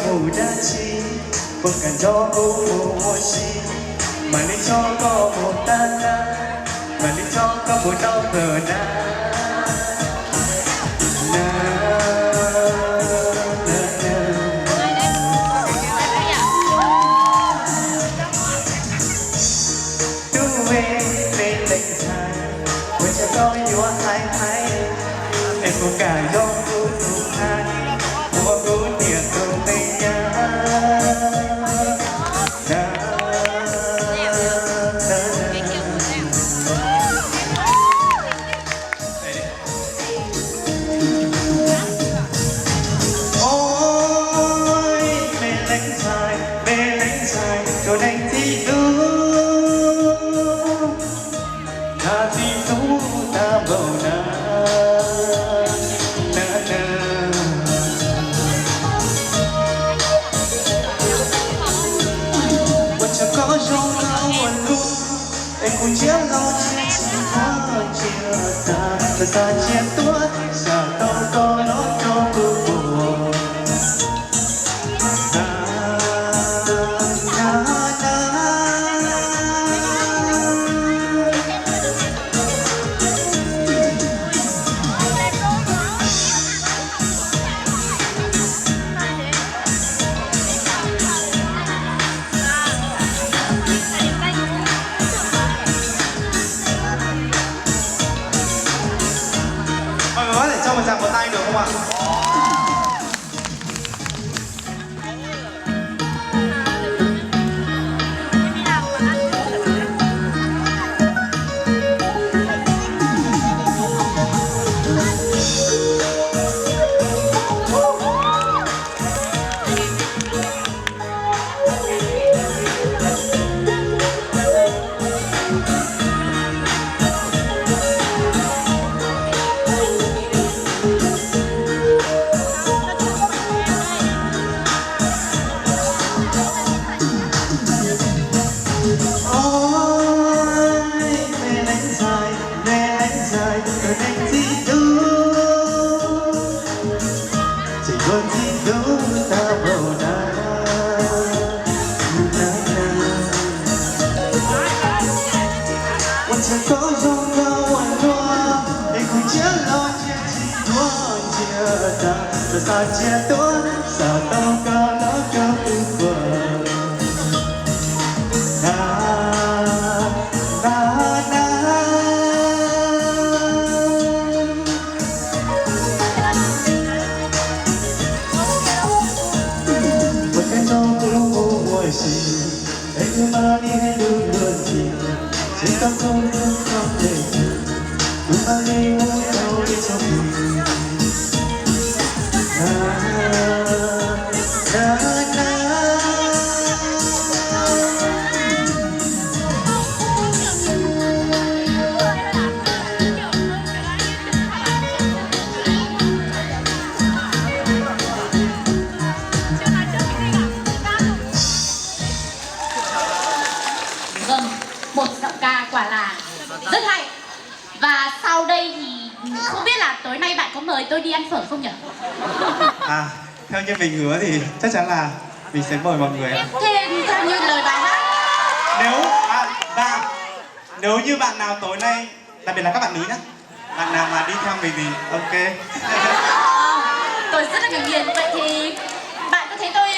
mudachi bukan jodohmu moshi Malaysia có một tanah Malaysia có một đâu pernah em có cả gió của nụ hai mùa của nhiệt độ tây nhá ôi mê lánh dài rồi đánh thì đủ ta bầu na có trong lao luôn em cũng chia lo chia chỉ có chia ta ta chia tuốt giờ đâu có nó cho cô buồn cho một tràng vỗ tay được không ạ? có trong cao hoàn loa em cũng chia lo chia chỉ tuôn chia ta rồi sao chia tuôn sao đâu có nó cho tự vợ na na na một cái trong cũng ngồi xì em cứ mang đi hay đưa luôn gì chỉ tâm không thể cứ mang đi mỗi đâu đi cho mình na na na Vâng, một giọng ca quả là rất hay. Và sau đây thì không biết là tối nay bạn có mời tôi đi ăn phở không nhỉ? À, theo như mình hứa thì chắc chắn là mình sẽ mời mọi người. Thế theo như lời bài hát nếu như bạn nào tối nay, đặc biệt là các bạn nữ nhé, bạn nào mà đi theo mình thì ok. Tôi rất là ngạc nhiên. Vậy thì bạn có thấy tôi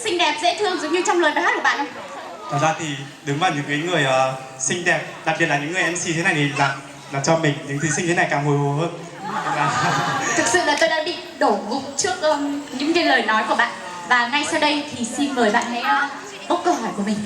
xinh đẹp, dễ thương giống như trong lời bài hát của bạn không? Thật ra thì đứng vào những cái người xinh đẹp, đặc biệt là những người MC thế này thì là cho mình những thí sinh thế này càng hồi hộp hơn. Thực sự là tôi đã bị đổ gục trước những cái lời nói của bạn. Và ngay sau đây thì xin mời bạn hãy bốc câu hỏi của mình.